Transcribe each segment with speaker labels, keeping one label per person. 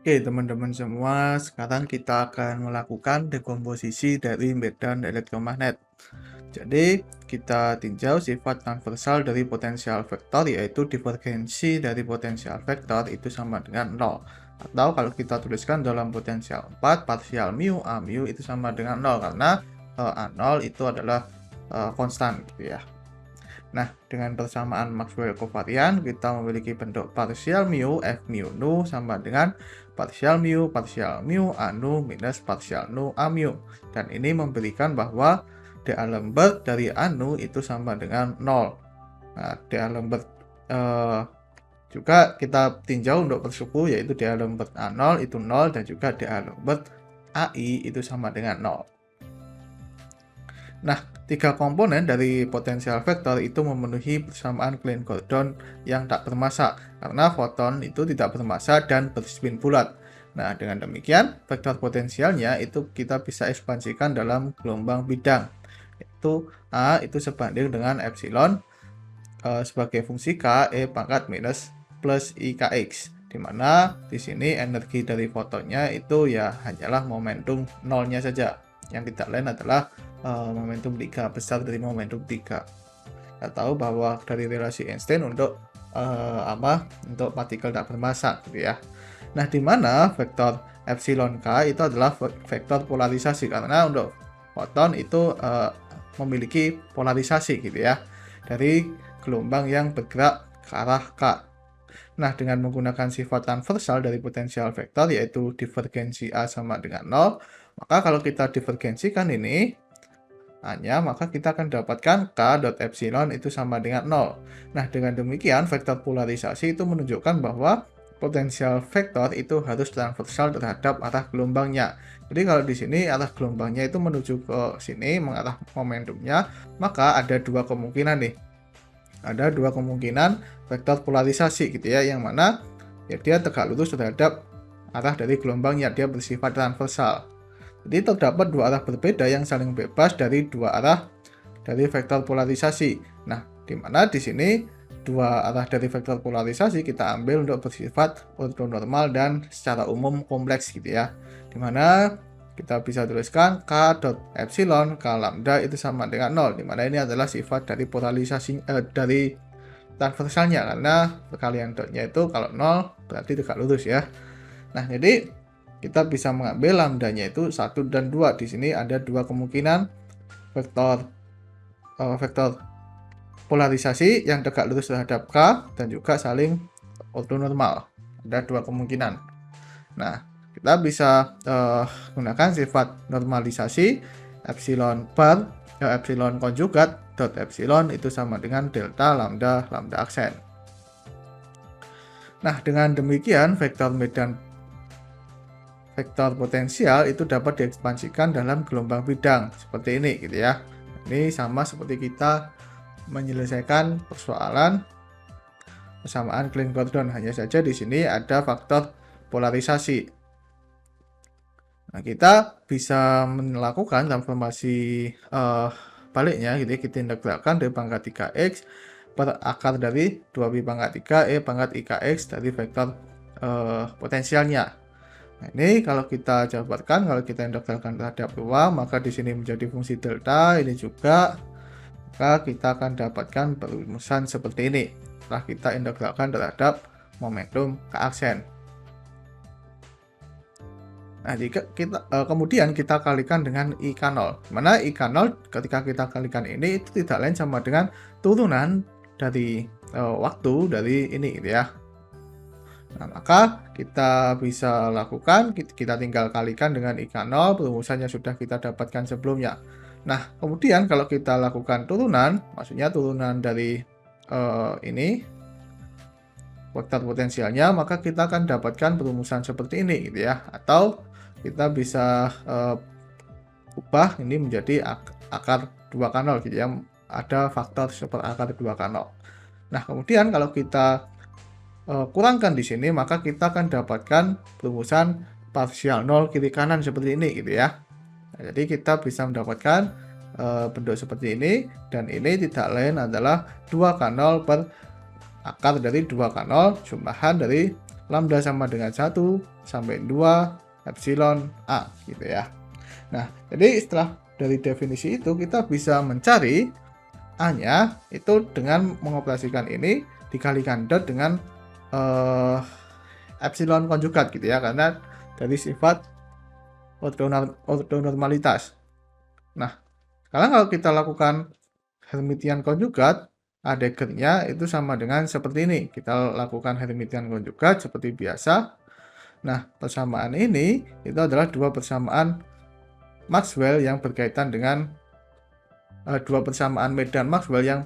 Speaker 1: Oke, teman-teman semua, sekarang kita akan melakukan dekomposisi dari medan elektromagnet. Jadi, kita tinjau sifat transversal dari potensial vektor, yaitu divergensi dari potensial vektor itu sama dengan 0. Atau kalau kita tuliskan dalam potensial 4, parsial mu A mu itu sama dengan 0, karena A0 itu adalah konstan, gitu ya. Nah, dengan persamaan Maxwell kovarian, kita memiliki bentuk parsial mu F mu nu sama dengan parsial mu A nu minus parsial nu A mu. Dan ini memberikan bahwa dA lembut dari A nu itu sama dengan 0. Nah, dA lembut juga kita tinjau untuk bersuku, yaitu dA lembut A0 itu 0 dan juga dA lembut AI itu sama dengan 0. Nah, tiga komponen dari potensial vektor itu memenuhi persamaan Klein-Gordon yang tak bermassa, karena foton itu tidak bermassa dan berspin bulat. Nah, dengan demikian, vektor potensialnya itu kita bisa ekspansikan dalam gelombang bidang, yaitu A itu sebanding dengan epsilon sebagai fungsi K E pangkat minus plus IKX, di mana di sini energi dari fotonnya itu ya hanyalah momentum nolnya saja, yang tidak lain adalah momentum 3 besar dari momentum 3. Kita tahu bahwa dari relasi Einstein untuk untuk partikel tak bermassa, gitu ya. Nah, di mana vektor epsilon k itu adalah vektor polarisasi, karena untuk foton itu memiliki polarisasi, gitu ya, dari gelombang yang bergerak ke arah k. Nah, dengan menggunakan sifat transversal dari potensial vektor, yaitu divergensi A sama dengan 0, maka kalau kita divergensikan ini hanya, maka kita akan dapatkan K dot epsilon itu sama dengan 0. Nah, dengan demikian, vektor polarisasi itu menunjukkan bahwa potensial vektor itu harus transversal terhadap arah gelombangnya. Jadi kalau di sini arah gelombangnya itu menuju ke sini, mengarah momentumnya, maka ada dua kemungkinan nih. Ada dua kemungkinan vektor polarisasi, gitu ya, yang mana ya dia tegak lurus terhadap arah dari gelombangnya, dia bersifat transversal. Jadi terdapat dua arah berbeda yang saling bebas dari dua arah dari vektor polarisasi. Nah, di mana di sini dua arah dari vektor polarisasi kita ambil untuk bersifat ortonormal dan secara umum kompleks, gitu ya. Di mana kita bisa tuliskan K dot epsilon K lambda itu sama dengan 0, di mana ini adalah sifat dari polarisasi dari transversalnya, karena perkalian dotnya itu kalau 0 berarti tegak lurus ya. Nah, jadi kita bisa mengambil lambdanya itu 1 dan 2. Di sini ada dua kemungkinan vektor polarisasi yang tegak lurus terhadap K dan juga saling ortonormal. Ada dua kemungkinan. Nah, kita bisa gunakan sifat normalisasi epsilon bar, epsilon konjugat dot epsilon itu sama dengan delta lambda lambda aksen. Nah, dengan demikian vektor potensial itu dapat diekspansikan dalam gelombang bidang seperti ini, gitu ya. Ini sama seperti kita menyelesaikan persoalan persamaan Klein-Gordon, hanya saja di sini ada faktor polarisasi. Nah, kita bisa melakukan transformasi baliknya, gitu ya. Kita integralkan dari pangkat 3x per akar dari 2pi pangkat 3 E pangkat IKX dari vektor potensialnya. Nah, ini kalau kita jabarkan, kalau kita integralkan terhadap ruang, maka di sini menjadi fungsi delta, ini juga, maka kita akan dapatkan perumusan seperti ini setelah kita integralkan terhadap momentum ke aksen. Nah, jika kita kemudian kita kalikan dengan IK0, mana IK0 ketika kita kalikan ini itu tidak lain sama dengan turunan dari waktu dari ini, gitu ya. Nah, maka kita bisa lakukan, kita tinggal kalikan dengan IK0, perumusannya sudah kita dapatkan sebelumnya. Nah, kemudian kalau kita lakukan turunan, maksudnya turunan dari ini, vektor potensialnya, maka kita akan dapatkan perumusan seperti ini, gitu ya. Atau kita bisa ubah ini menjadi akar 2K0, gitu ya. Ada faktor super akar 2K0. Nah, kemudian kalau kita kurangkan di sini, maka kita akan dapatkan perumusan parsial 0 kiri kanan seperti ini, gitu ya. Nah, jadi kita bisa mendapatkan bentuk seperti ini, dan ini tidak lain adalah 2K0 per akar dari 2K0 jumlahan dari lambda sama dengan 1 sampai 2 epsilon A gitu ya. Nah, jadi setelah dari definisi itu kita bisa mencari A-nya itu dengan mengoperasikan ini dikalikan dot dengan epsilon konjugat gitu ya, karena dari sifat ortonormalitas. Nah, sekarang kalau kita lakukan Hermitian konjugat, Heideggernya itu sama dengan seperti ini. Kita lakukan Hermitian konjugat seperti biasa. Nah, persamaan ini itu adalah dua persamaan Maxwell yang berkaitan dengan dua persamaan medan Maxwell yang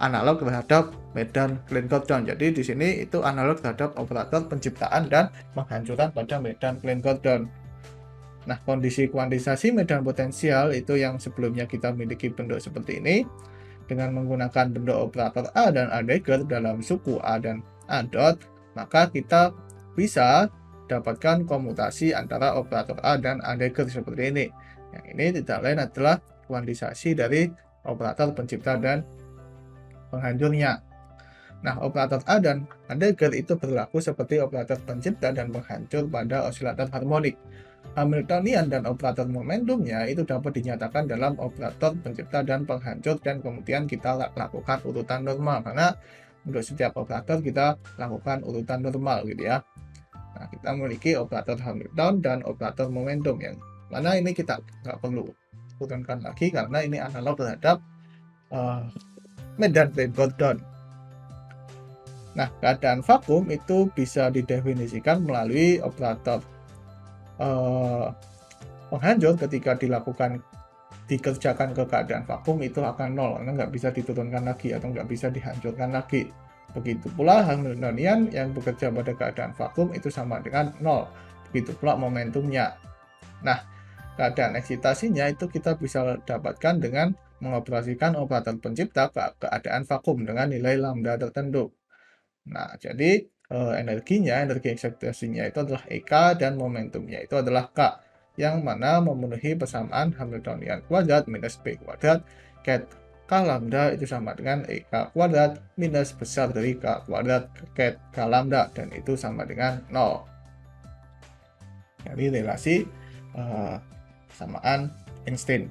Speaker 1: analog terhadap medan Klein-Gordon. Jadi di sini itu analog terhadap operator penciptaan dan penghancuran pada medan Klein-Gordon. Nah, kondisi kuantisasi medan potensial itu yang sebelumnya kita miliki bentuk seperti ini. Dengan menggunakan bentuk operator A dan Heidegger dalam suku A dan A dot, maka kita bisa dapatkan komutasi antara operator A dan Heidegger seperti ini. Yang ini tidak lain adalah kuantisasi dari operator pencipta dan penghancurnya. Nah, operator A dan Heidegger itu berlaku seperti operator pencipta dan penghancur pada osilator harmonik. Hamiltonian dan operator momentumnya itu dapat dinyatakan dalam operator pencipta dan penghancur, dan kemudian kita lakukan urutan normal karena untuk setiap operator kita lakukan urutan normal gitu ya. Nah, kita memiliki operator Hamilton dan operator momentum yang mana ini kita nggak perlu turunkan lagi karena ini analog terhadap medan Klein-Gordon. Nah, keadaan vakum itu bisa didefinisikan melalui operator penghancur ketika dikerjakan ke keadaan vakum itu akan nol karena nggak bisa diturunkan lagi atau nggak bisa dihancurkan lagi. Begitu pula Hamiltonian yang bekerja pada keadaan vakum itu sama dengan nol. Begitu pula momentumnya. Nah, keadaan eksitasinya itu kita bisa dapatkan dengan mengoperasikan operator pencipta ke keadaan vakum dengan nilai lambda tertentu. Nah, jadi energi eksitasinya itu adalah EK dan momentumnya itu adalah K, yang mana memenuhi persamaan Hamiltonian kuadrat minus B kuadrat ket K lambda itu sama dengan EK kuadrat minus besar dari K kuadrat ket K lambda, dan itu sama dengan 0. Jadi relasi persamaan Einstein.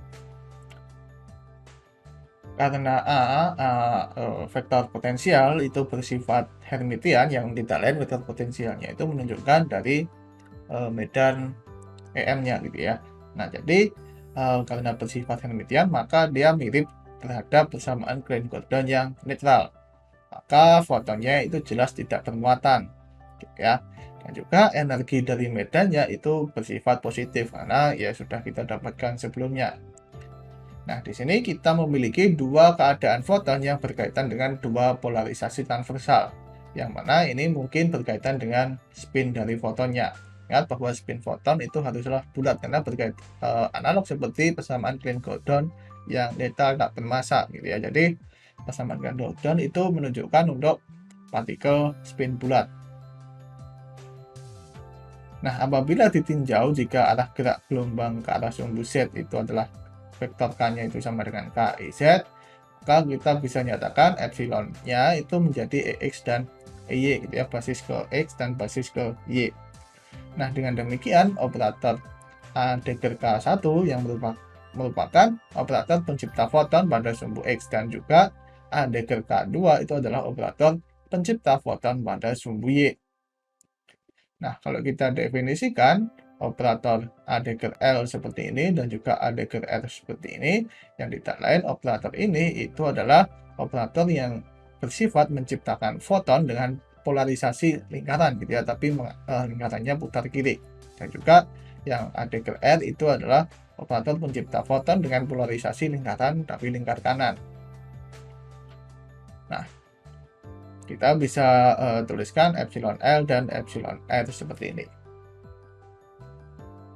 Speaker 1: Karena vektor potensial itu bersifat Hermitian, yang tidak lain vektor potensialnya itu menunjukkan dari medan EM-nya gitu ya. Nah, jadi karena bersifat Hermitian maka dia mirip terhadap persamaan Klein-Gordon yang netral. Maka fotonnya itu jelas tidak bermuatan gitu ya. Dan juga energi dari medannya itu bersifat positif karena ya sudah kita dapatkan sebelumnya. Nah, di sini kita memiliki dua keadaan foton yang berkaitan dengan dua polarisasi transversal, yang mana ini mungkin berkaitan dengan spin dari fotonnya. Ingat bahwa spin foton itu haruslah bulat karena berkaitan analog seperti persamaan Klein-Gordon yang netral tak bermassa gitu ya. Jadi persamaan Klein-Gordon itu menunjukkan untuk partikel spin bulat. Nah, apabila ditinjau jika arah gerak gelombang ke arah sumbu Z itu adalah vektor K-nya itu sama dengan KIZ, maka kita bisa nyatakan epsilonnya itu menjadi EX dan EY gitu ya, basis ke X dan basis ke Y. Nah, dengan demikian operator Heidegger K1 yang merupakan operator pencipta foton pada sumbu X, dan juga Heidegger K2 itu adalah operator pencipta foton pada sumbu Y. Nah, kalau kita definisikan operator Heidegger L seperti ini dan juga Heidegger R seperti ini, yang tidak lain operator ini itu adalah operator yang bersifat menciptakan foton dengan polarisasi lingkaran gitu ya, tapi lingkarannya putar kiri. Dan juga yang Heidegger R itu adalah operator pencipta foton dengan polarisasi lingkaran tapi lingkar kanan. Nah, kita bisa tuliskan epsilon L dan epsilon R seperti ini.